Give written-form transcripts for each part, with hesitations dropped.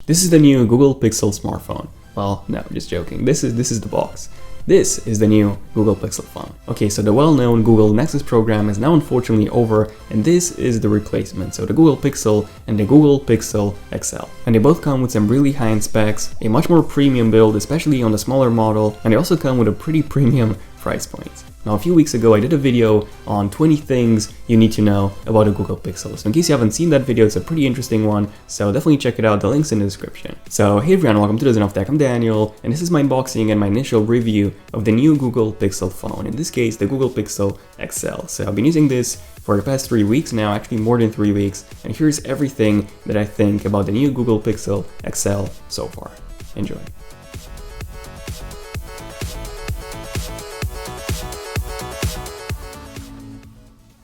This is the new Google Pixel smartphone. Well, no, just joking. This is the box. This is the new Google Pixel phone. Okay, so the well-known Google Nexus program is now unfortunately over, and this is the replacement. So the Google Pixel and the Google Pixel XL. And they both come with some really high-end specs, a much more premium build, especially on the smaller model, and they also come with a pretty premium price point. Now, a few weeks ago, I did a video on 20 things you need to know about a Google Pixel. So in case you haven't seen that video, it's a pretty interesting one, so definitely check it out, the link's in the description. So hey everyone, welcome to the Zen of Tech, I'm Daniel, and this is my unboxing and my initial review of the new Google Pixel phone, in this case, the Google Pixel XL. So I've been using this for the past 3 weeks now, actually more than 3 weeks, and here's everything that I think about the new Google Pixel XL so far. Enjoy.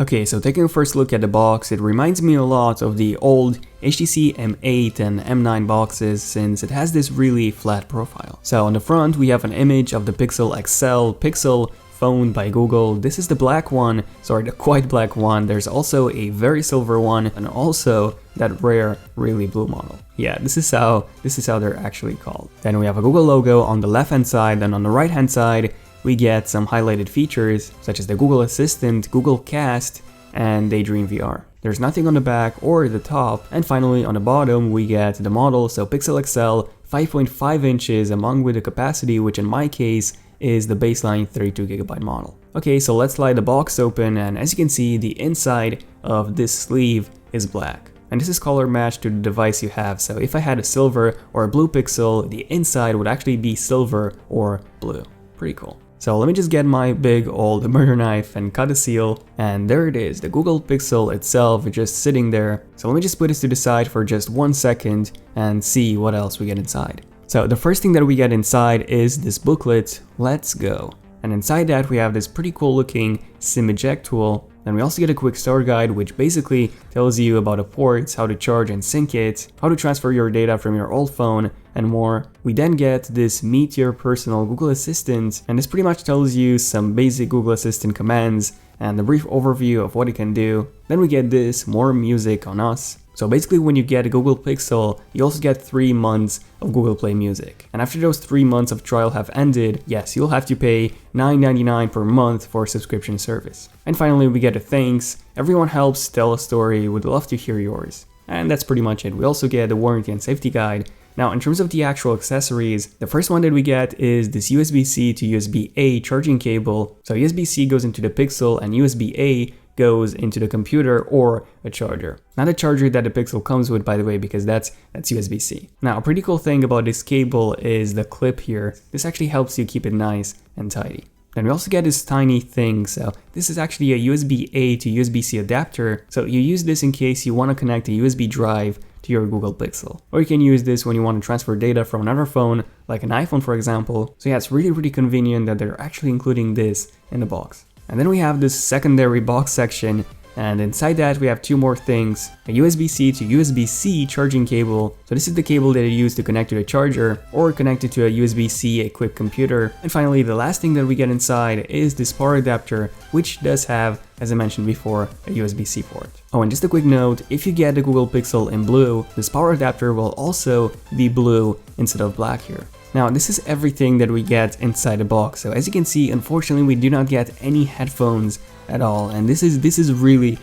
Okay, so taking a first look at the box, it reminds me a lot of the old HTC M8 and M9 boxes since it has this really flat profile. So on the front we have an image of the Pixel XL Pixel phone by Google. This is the black one, sorry, the quite black one. There's also a very silver one and also that rare really blue model. Yeah, this is how they're actually called. Then we have a Google logo on the left hand side, and on the right hand side we get some highlighted features such as the Google Assistant, Google Cast, and Daydream VR. There's nothing on the back or the top, and finally on the bottom we get the model, so Pixel XL 5.5 inches along with the capacity, which in my case is the baseline 32GB model. Okay, so let's slide the box open, and as you can see, the inside of this sleeve is black. And this is color matched to the device you have, so if I had a silver or a blue Pixel, the inside would actually be silver or blue. Pretty cool. So let me just get my big old murder knife and cut the seal, and there it is, the Google Pixel itself just sitting there. So let me just put this to the side for just 1 second and see what else we get inside. So the first thing that we get inside is this booklet, Let's Go. And inside that we have this pretty cool looking SIM eject tool. Then we also get a quick start guide, which basically tells you about the ports, how to charge and sync it, how to transfer your data from your old phone, and more. We then get this Meet Your Personal Google Assistant, and this pretty much tells you some basic Google Assistant commands and a brief overview of what it can do. Then we get this, More Music on Us. So basically when you get a Google Pixel, you also get 3 months of Google Play Music. And after those 3 months of trial have ended, yes, you'll have to pay $9.99 per month for a subscription service. And finally we get a thanks, everyone helps, tell a story, would love to hear yours. And that's pretty much it. We also get a warranty and safety guide. Now in terms of the actual accessories, the first one that we get is this USB-C to USB-A charging cable. So USB-C goes into the Pixel and USB-A goes into the computer or a charger. Not a charger that the Pixel comes with, by the way, because that's USB-C. Now a pretty cool thing about this cable is the clip here. This actually helps you keep it nice and tidy. Then we also get this tiny thing, so this is actually a USB-A to USB-C adapter, so you use this in case you want to connect a USB drive to your Google Pixel. Or you can use this when you want to transfer data from another phone, like an iPhone for example. So yeah, it's really convenient that they're actually including this in the box. And then we have this secondary box section, and inside that we have 2 more things, a USB-C to USB-C charging cable. So this is the cable that you use to connect to the charger or connect it to a USB-C equipped computer. And finally, the last thing that we get inside is this power adapter, which does have, as I mentioned before, a USB-C port. Oh, and just a quick note, if you get the Google Pixel in blue, this power adapter will also be blue instead of black here. Now this is everything that we get inside the box, so as you can see, unfortunately we do not get any headphones at all, and this is really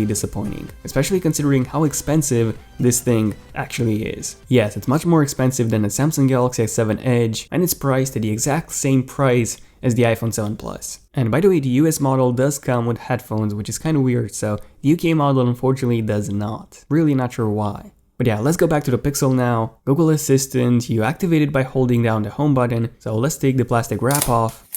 disappointing, especially considering how expensive this thing actually is. Yes, it's much more expensive than the Samsung Galaxy S7 Edge, and it's priced at the exact same price as the iPhone 7 Plus. And by the way, the US model does come with headphones, which is kind of weird, so the UK model unfortunately does not. Really not sure why. But yeah, let's go back to the Pixel now. Google Assistant, you activate it by holding down the home button. So let's take the plastic wrap off.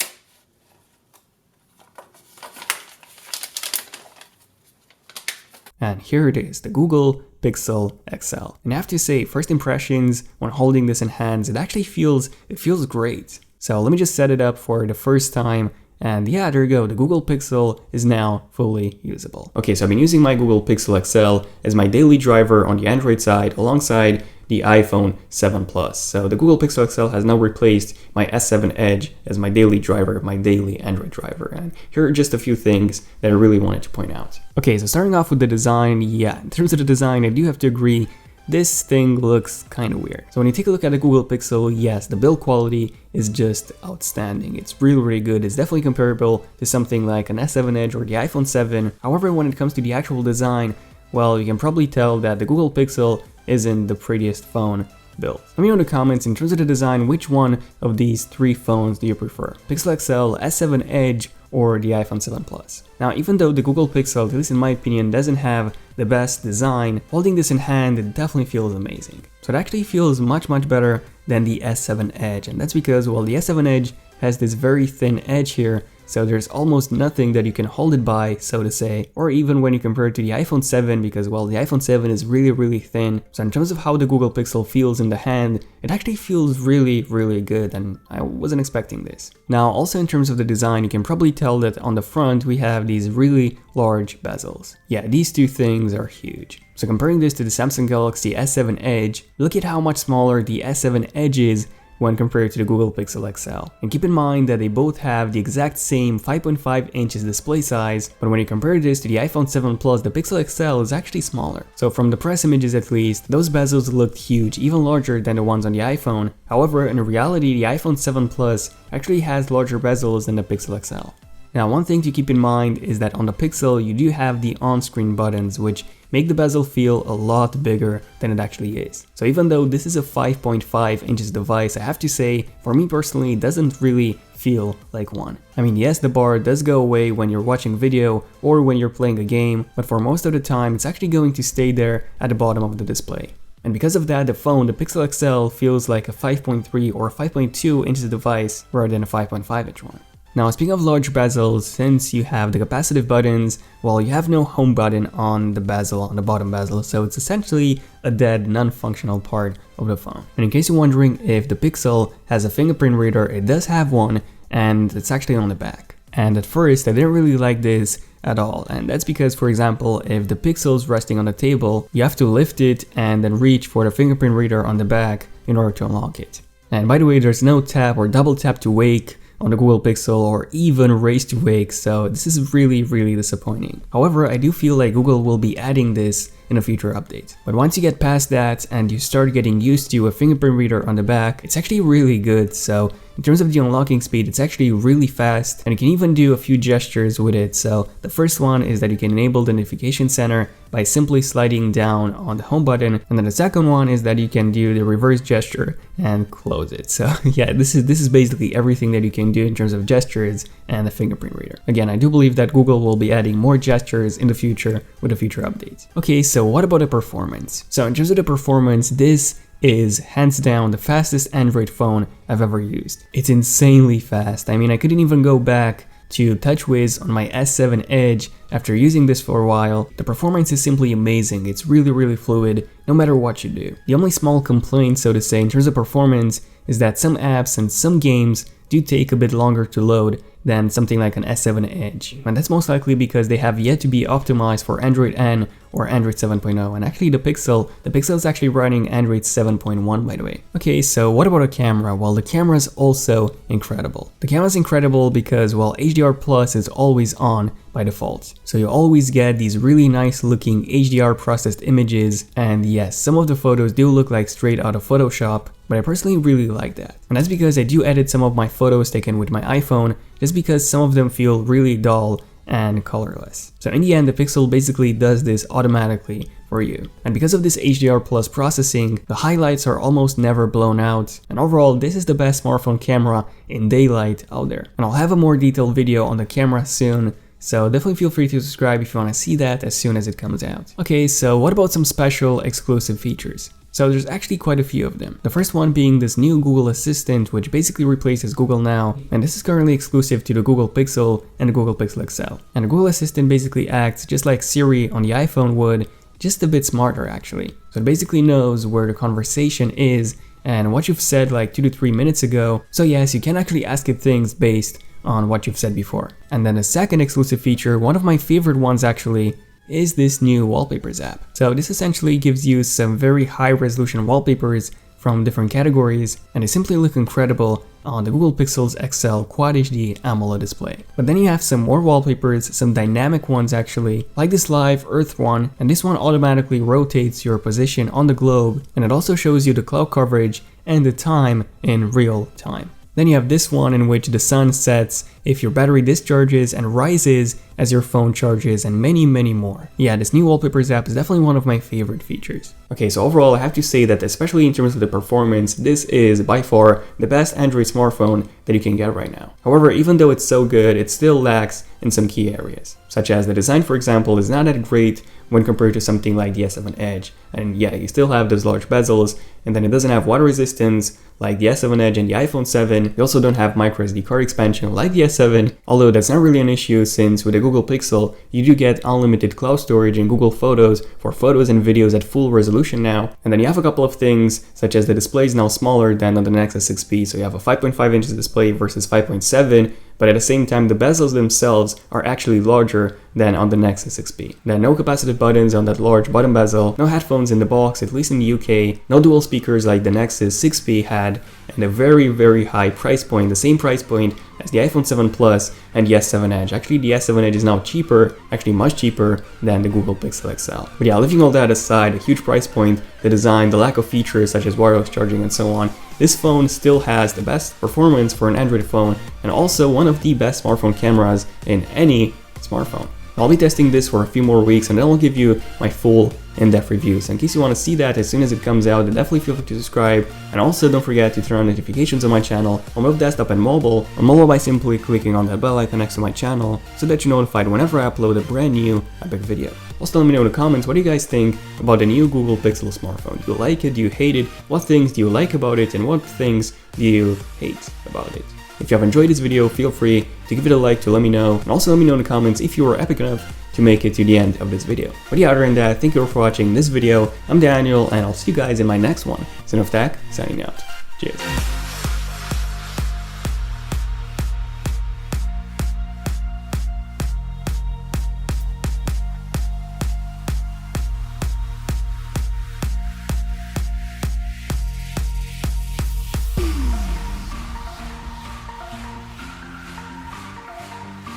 And here it is, the Google Pixel XL. And I have to say, first impressions when holding this in hands, it feels great. So let me just set it up for the first time. And yeah, there you go, the Google Pixel is now fully usable. Okay, so I've been using my Google Pixel XL as my daily driver on the Android side alongside the iPhone 7 Plus. So the Google Pixel XL has now replaced my S7 Edge as my daily driver, my daily Android driver. And here are just a few things that I really wanted to point out. Okay, so starting off with the design, yeah, in terms of the design, I do have to agree this thing looks kind of weird. So when you take a look at the Google Pixel, yes, the build quality is just outstanding. It's really good. It's definitely comparable to something like an S7 Edge or the iPhone 7. However, when it comes to the actual design, well, you can probably tell that the Google Pixel isn't the prettiest phone built. Let me know in the comments, in terms of the design, which one of these three phones do you prefer? Pixel XL, S7 Edge, or the iPhone 7 Plus? Now, even though the Google Pixel, at least in my opinion, doesn't have the best design, holding this in hand, it definitely feels amazing. So it actually feels much better than the S7 Edge, and that's because, well, the S7 Edge has this very thin edge here, so there's almost nothing that you can hold it by, so to say, or even when you compare it to the iPhone 7, because, well, the iPhone 7 is really thin. So in terms of how the Google Pixel feels in the hand, it actually feels really good, and I wasn't expecting this. Now, also in terms of the design, you can probably tell that on the front we have these really large bezels. Yeah, these two things are huge. So comparing this to the Samsung Galaxy S7 Edge, look at how much smaller the S7 Edge is when compared to the Google Pixel XL. And keep in mind that they both have the exact same 5.5 inches display size, but when you compare this to the iPhone 7 Plus, the Pixel XL is actually smaller. So from the press images at least, those bezels looked huge, even larger than the ones on the iPhone. However, in reality, the iPhone 7 Plus actually has larger bezels than the Pixel XL. Now, one thing to keep in mind is that on the Pixel, you do have the on-screen buttons, which make the bezel feel a lot bigger than it actually is. So even though this is a 5.5 inches device, I have to say, for me personally, it doesn't really feel like one. I mean, yes, the bar does go away when you're watching video or when you're playing a game, but for most of the time, it's actually going to stay there at the bottom of the display. And because of that, the phone, the Pixel XL, feels like a 5.3 or 5.2 inches device rather than a 5.5 inch one. Now, speaking of large bezels, since you have the capacitive buttons, well, you have no home button on the bezel, on the bottom bezel, so it's essentially a dead, non-functional part of the phone. And in case you're wondering if the Pixel has a fingerprint reader, it does have one, and it's actually on the back. And at first, I didn't really like this at all, and that's because, for example, if the Pixel's resting on the table, you have to lift it and then reach for the fingerprint reader on the back in order to unlock it. And by the way, there's no tap or double tap to wake on the Google Pixel or even raise to wake, so this is really disappointing. However, I do feel like Google will be adding this in a future update. But once you get past that and you start getting used to a fingerprint reader on the back, it's actually really good. So in terms of the unlocking speed, it's actually really fast, and you can even do a few gestures with it. So the first one is that you can enable the notification center by simply sliding down on the home button, and then the second one is that you can do the reverse gesture and close it. So yeah, this is basically everything that you can do in terms of gestures and the fingerprint reader. Again, I do believe that Google will be adding more gestures in the future with the future updates. Okay, so what about the performance? So in terms of the performance, this is hands down the fastest Android phone I've ever used. It's insanely fast. I mean, I couldn't even go back to TouchWiz on my S7 Edge after using this for a while. The performance is simply amazing. It's really fluid no matter what you do. The only small complaint, so to say, in terms of performance is that some apps and some games do take a bit longer to load than something like an S7 Edge. And that's most likely because they have yet to be optimized for Android N or Android 7.0. And actually the Pixel is actually running Android 7.1, by the way. Okay, so what about a camera? Well, the camera is also incredible. The camera is incredible because, well, HDR Plus is always on by default. So you always get these really nice looking HDR processed images, and yes, some of the photos do look like straight out of Photoshop, but I personally really like that. And that's because I do edit some of my photos taken with my iPhone, just because some of them feel really dull and colorless. So in the end, the Pixel basically does this automatically for you. And because of this HDR Plus processing, the highlights are almost never blown out. And overall, this is the best smartphone camera in daylight out there. And I'll have a more detailed video on the camera soon, so definitely feel free to subscribe if you want to see that as soon as it comes out. Okay, so what about some special exclusive features? So there's actually quite a few of them. The first one being this new Google Assistant, which basically replaces Google Now, and this is currently exclusive to the Google Pixel and the Google Pixel XL. And the Google Assistant basically acts just like Siri on the iPhone would, just a bit smarter actually. So it basically knows where the conversation is and what you've said like 2 to 3 minutes ago. So yes, you can actually ask it things based on what you've said before. And then the second exclusive feature, one of my favorite ones actually, is this new Wallpapers app. So this essentially gives you some very high resolution wallpapers from different categories, and they simply look incredible on the Google Pixel XL Quad HD AMOLED display. But then you have some more wallpapers, some dynamic ones actually, like this live Earth one, and this one automatically rotates your position on the globe, and it also shows you the cloud coverage and the time in real time. Then you have this one in which the sun sets, if your battery discharges, and rises as your phone charges, and many more. Yeah, this new wallpapers app is definitely one of my favorite features. Okay, so overall I have to say that especially in terms of the performance, this is by far the best Android smartphone that you can get right now. However, even though it's so good, it still lacks in some key areas, such as the design, for example, is not that great when compared to something like the S7 Edge. And yeah, you still have those large bezels, and then it doesn't have water resistance like the S7 Edge and the iPhone 7. You also don't have microSD card expansion like the S7, although that's not really an issue since with the Google Pixel, you do get unlimited cloud storage in Google Photos for photos and videos at full resolution now. And then you have a couple of things, such as the display is now smaller than on the Nexus 6P, so you have a 5.5 inches display versus 5.7, but at the same time the bezels themselves are actually larger than on the Nexus 6P. Then no capacitive buttons on that large button bezel, no headphones in the box, at least in the UK, no dual speakers like the Nexus 6P had, and a very high price point, the same price point as the iPhone 7 Plus and the S7 Edge. Actually, the S7 Edge is now cheaper, actually much cheaper than the Google Pixel XL. But yeah, leaving all that aside, a huge price point, the design, the lack of features such as wireless charging and so on, this phone still has the best performance for an Android phone and also one of the best smartphone cameras in any smartphone. I'll be testing this for a few more weeks and then I'll give you my full in-depth review. So in case you want to see that as soon as it comes out, then definitely feel free to subscribe. And also don't forget to turn on notifications on my channel on both desktop and mobile. On mobile by simply clicking on that bell icon next to my channel so that you're notified whenever I upload a brand new epic video. Also let me know in the comments, what do you guys think about the new Google Pixel smartphone? Do you like it? Do you hate it? What things do you like about it? And what things do you hate about it? If you have enjoyed this video, feel free to give it a like to let me know, and also let me know in the comments if you were epic enough to make it to the end of this video. But yeah, other than that, thank you for watching this video. I'm Daniel, and I'll see you guys in my next one. Zenoftak, signing out. Cheers.